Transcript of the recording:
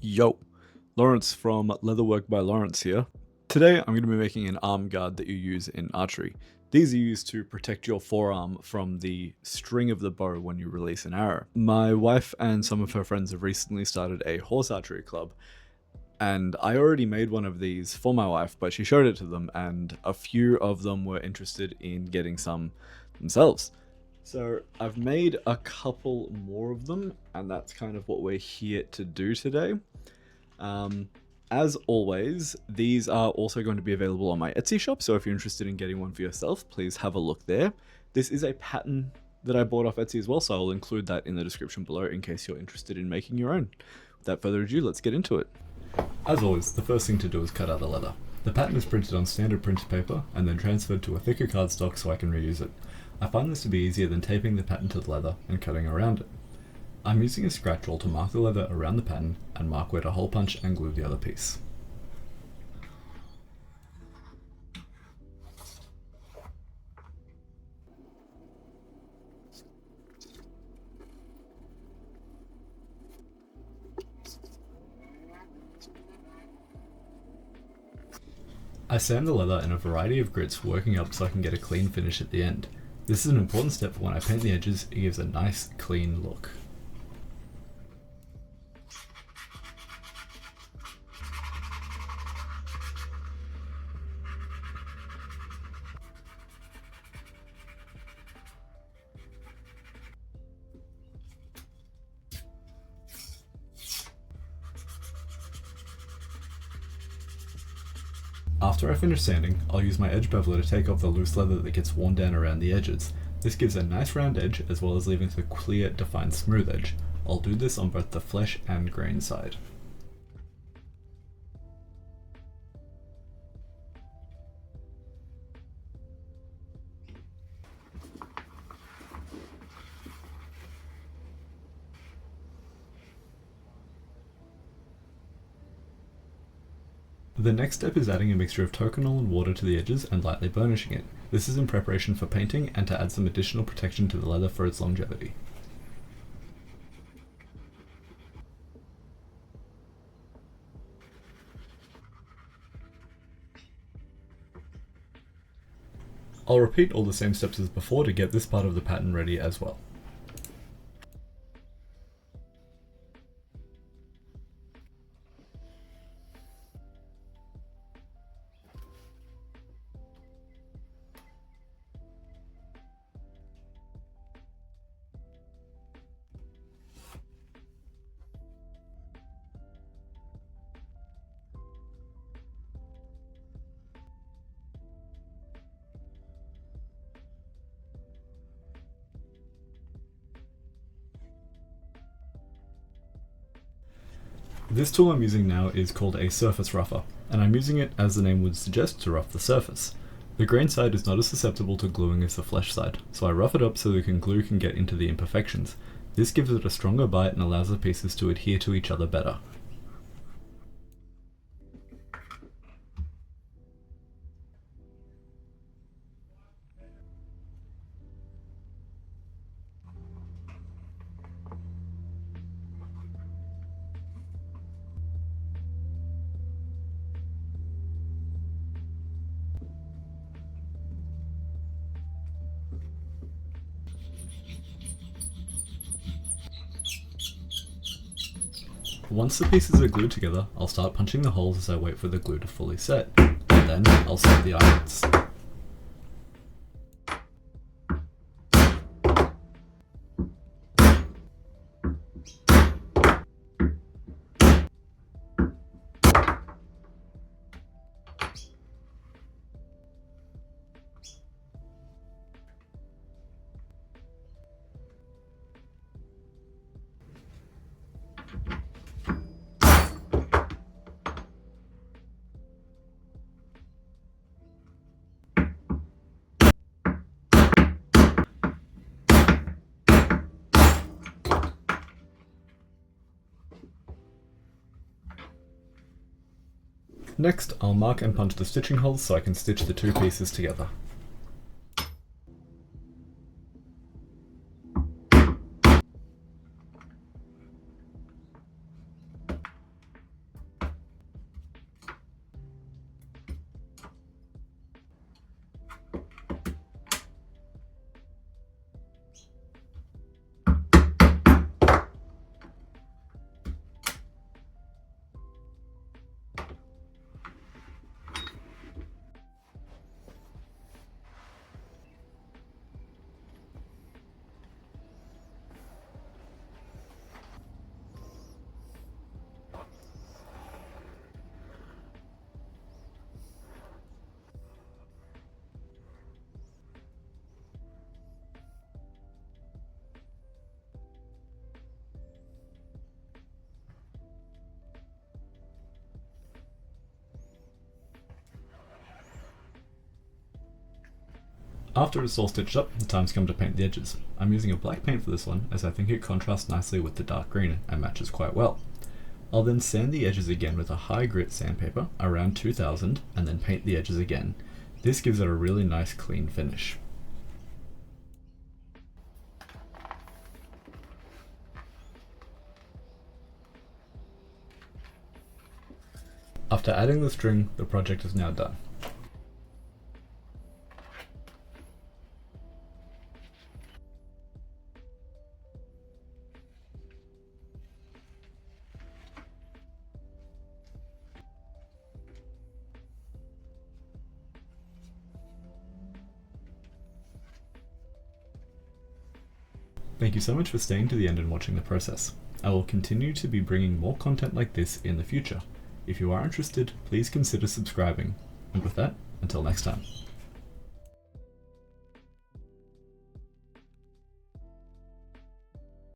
Yo, Lawrence from Leatherwork by Lawrence here. Today I'm going to be making an arm guard that you use in archery. These are used to protect your forearm from the string of the bow when you release an arrow. My wife and some of her friends have recently started a horse archery club, and I already made one of these for my wife, but she showed it to them and a few of them were interested in getting some themselves. So I've made a couple more of them, and that's kind of what we're here to do today. As always, these are also going to be available on my Etsy shop, so if you're interested in getting one for yourself, please have a look there. This is a pattern that I bought off Etsy as well, so I'll include that in the description below in case you're interested in making your own. Without further ado, let's get into it. As always, the first thing to do is cut out the leather. The pattern is printed on standard printer paper and then transferred to a thicker cardstock so I can reuse it. I find this to be easier than taping the pattern to the leather and cutting around it. I'm using a scratch roll to mark the leather around the pattern and mark where to hole punch and glue the other piece. I sand the leather in a variety of grits working up so I can get a clean finish at the end. This is an important step for when I paint the edges, it gives a nice clean look. After I finish sanding, I'll use my edge beveler to take off the loose leather that gets worn down around the edges. This gives a nice round edge as well as leaving the clear, defined smooth edge. I'll do this on both the flesh and grain side. The next step is adding a mixture of toconol and water to the edges and lightly burnishing it. This is in preparation for painting and to add some additional protection to the leather for its longevity. I'll repeat all the same steps as before to get this part of the pattern ready as well. This tool I'm using now is called a surface rougher, and I'm using it, as the name would suggest, to rough the surface. The grain side is not as susceptible to gluing as the flesh side, so I rough it up so the glue can get into the imperfections. This gives it a stronger bite and allows the pieces to adhere to each other better. Once the pieces are glued together, I'll start punching the holes as I wait for the glue to fully set. Then I'll set the eyelets. Next, I'll mark and punch the stitching holes so I can stitch the two pieces together. After it's all stitched up, the time's come to paint the edges. I'm using a black paint for this one as I think it contrasts nicely with the dark green and matches quite well. I'll then sand the edges again with a high grit sandpaper around 2000 and then paint the edges again. This gives it a really nice clean finish. After adding the string, the project is now done. Thank you so much for staying to the end and watching the process. I will continue to be bringing more content like this in the future. If you are interested, please consider subscribing. And with that, until next time.